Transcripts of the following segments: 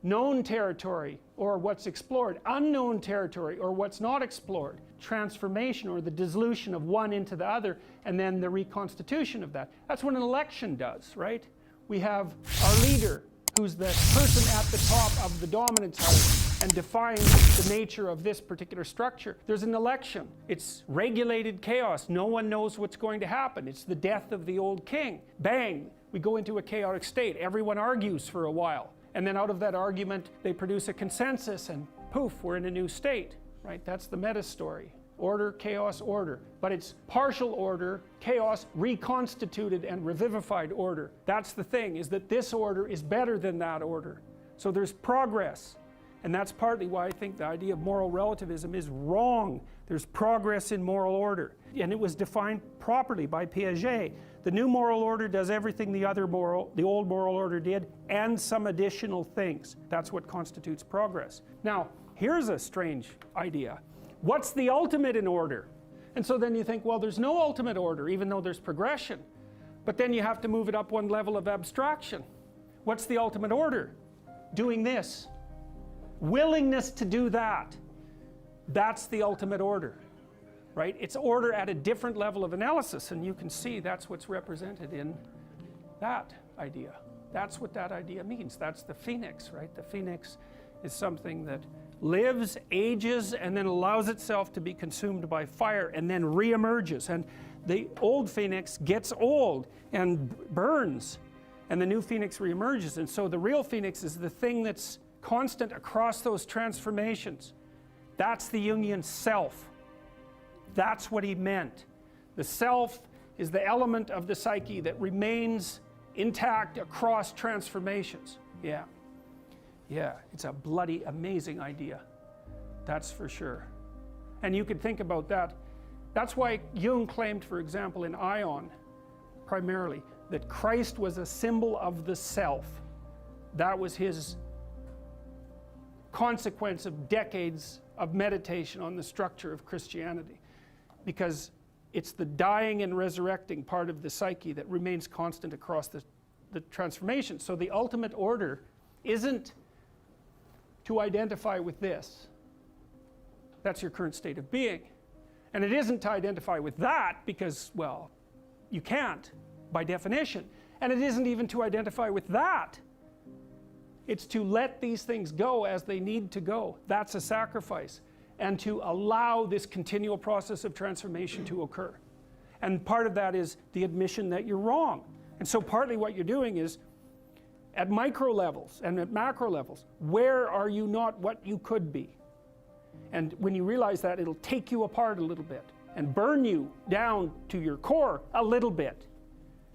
known territory or what's explored, unknown territory or what's not explored, transformation or the dissolution of one into the other, and then the reconstitution of that. That's what an election does, right? We have our leader, who's the person at the top of the dominance house and defines the nature of this particular structure. There's an election. It's regulated chaos. No one knows what's going to happen. It's the death of the old king. Bang, we go into a chaotic state. Everyone argues for a while. And then out of that argument, they produce a consensus and poof, we're in a new state, right? That's the meta story. Order, chaos, order. But it's partial order, chaos, reconstituted and revivified order. That's the thing, is that this order is better than that order. So there's progress. And that's partly why I think the idea of moral relativism is wrong. There's progress in moral order. And it was defined properly by Piaget. The new moral order does everything the old moral order did, and some additional things. That's what constitutes progress. Now, here's a strange idea. What's the ultimate in order? And so then you think, well, there's no ultimate order, even though there's progression. But then you have to move it up one level of abstraction. What's the ultimate order? Doing this. Willingness to do that. That's the ultimate order, right? It's order at a different level of analysis, and you can see that's what's represented in that idea. That's what that idea means. That's the phoenix, right? The phoenix is something that lives, ages, and then allows itself to be consumed by fire and then re-emerges. And the old phoenix gets old and burns, and the new phoenix re-emerges. And so the real phoenix is the thing that's constant across those transformations. That's the Jungian self. That's what he meant. The self is the element of the psyche that remains intact across transformations. Yeah, it's a bloody amazing idea. That's for sure. And you could think about that. That's why Jung claimed, for example, in Ion, primarily, that Christ was a symbol of the self. That was his consequence of decades of meditation on the structure of Christianity, because it's the dying and resurrecting part of the psyche that remains constant across the transformation. So the ultimate order isn't to identify with this. That's your current state of being. And it isn't to identify with that because, well, you can't by definition. And it isn't even to identify with that. It's to let these things go as they need to go. That's a sacrifice. And to allow this continual process of transformation to occur. And part of that is the admission that you're wrong. And so partly what you're doing is, at micro levels and at macro levels, where are you not what you could be? And when you realize that, it'll take you apart a little bit and burn you down to your core a little bit,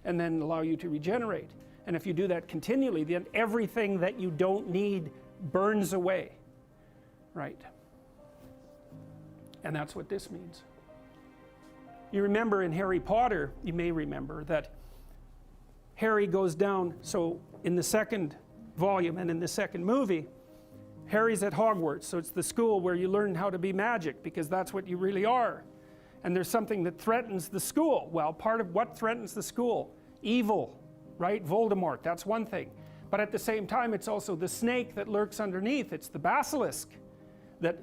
and then allow you to regenerate. And if you do that continually, then everything that you don't need burns away, right? And that's what this means. You remember in Harry Potter, you may remember that Harry goes down, so in the second volume and in the second movie, Harry's at Hogwarts, so it's the school where you learn how to be magic, because that's what you really are. And there's something that threatens the school. Well, part of what threatens the school? Evil. Right? Voldemort, that's one thing. But at the same time, it's also the snake that lurks underneath. It's the basilisk that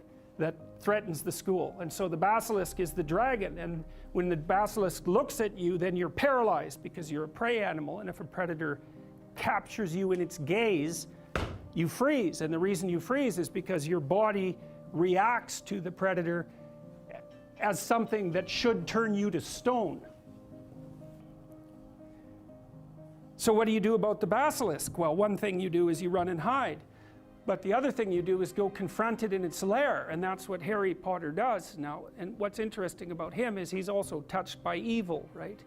threatens the school. And so the basilisk is the dragon. And when the basilisk looks at you, then you're paralyzed because you're a prey animal. And if a predator captures you in its gaze, you freeze. And the reason you freeze is because your body reacts to the predator as something that should turn you to stone. So what do you do about the basilisk? Well, one thing you do is you run and hide. But the other thing you do is go confront it in its lair, and that's what Harry Potter does now. And what's interesting about him is he's also touched by evil, right?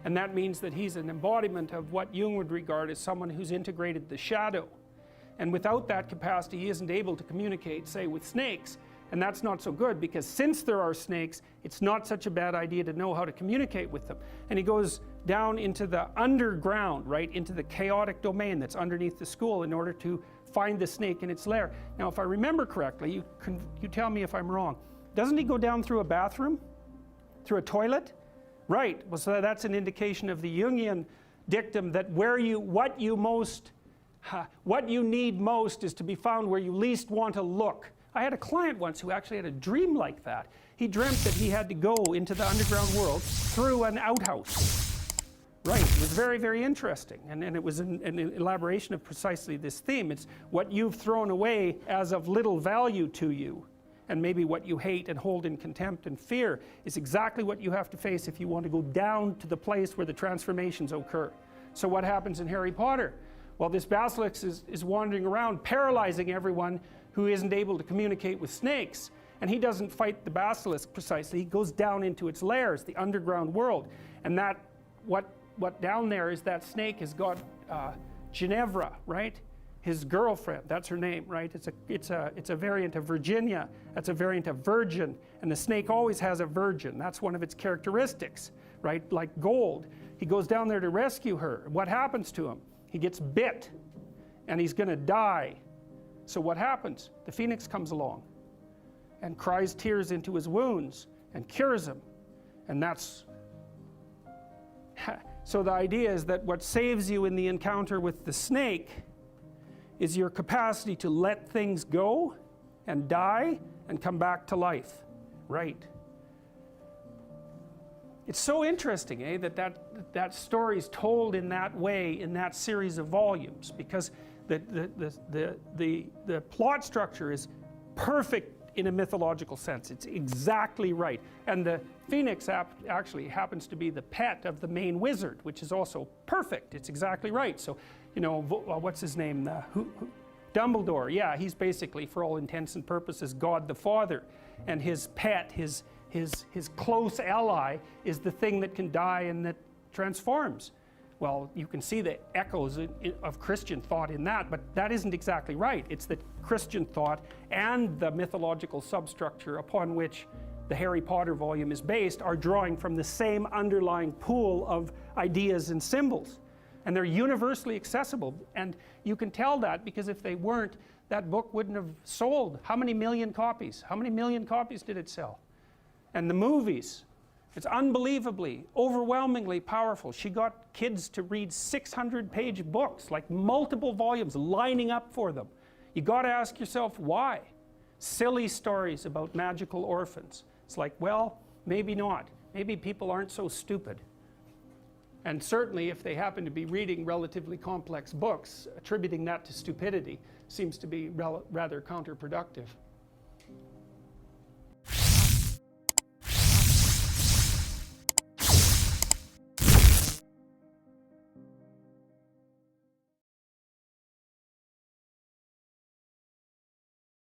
And that means that he's an embodiment of what Jung would regard as someone who's integrated the shadow. And without that capacity, he isn't able to communicate, say, with snakes. And that's not so good, because since there are snakes, it's not such a bad idea to know how to communicate with them. And he goes down into the underground, right, into the chaotic domain that's underneath the school in order to find the snake in its lair. Now, if I remember correctly, you tell me if I'm wrong. Doesn't he go down through a bathroom? Through a toilet? Right. Well, so that's an indication of the Jungian dictum that what you most What you need most is to be found where you least want to look. I had a client once who actually had a dream like that. He dreamt that he had to go into the underground world through an outhouse. Right, it was very, very interesting, and it was an elaboration of precisely this theme. It's what you've thrown away as of little value to you, and maybe what you hate and hold in contempt and fear is exactly what you have to face if you want to go down to the place where the transformations occur. So what happens in Harry Potter? Well, this basilisk is wandering around, paralyzing everyone who isn't able to communicate with snakes. And he doesn't fight the basilisk precisely, he goes down into its lairs, the underground world. And that, what down there is that snake has got Ginevra, right? His girlfriend, that's her name, right? It's a variant of Virginia, that's a variant of virgin, and the snake always has a virgin. That's one of its characteristics, right? Like gold. He goes down there to rescue her. What happens to him? He gets bit, and he's going to die. So what happens? The phoenix comes along and cries tears into his wounds and cures him. And that's... So the idea is that what saves you in the encounter with the snake is your capacity to let things go and die and come back to life. Right. It's so interesting, eh, that story's told in that way in that series of volumes, because the plot structure is perfect in a mythological sense. It's exactly right. And the phoenix actually happens to be the pet of the main wizard, which is also perfect. It's exactly right. So, you know, what's his name? Dumbledore. Yeah, he's basically, for all intents and purposes, God the Father. And his pet, his close ally, is the thing that can die and that transforms. Well, you can see the echoes of Christian thought in that, but that isn't exactly right. It's that Christian thought and the mythological substructure upon which the Harry Potter volume is based are drawing from the same underlying pool of ideas and symbols. And they're universally accessible. And you can tell that because if they weren't, that book wouldn't have sold. How many million copies? How many million copies did it sell? And the movies. It's unbelievably, overwhelmingly powerful. She got kids to read 600-page books, like multiple volumes lining up for them. You got to ask yourself why. Silly stories about magical orphans. It's like, well, maybe not. Maybe people aren't so stupid. And certainly if they happen to be reading relatively complex books, attributing that to stupidity seems to be rather counterproductive.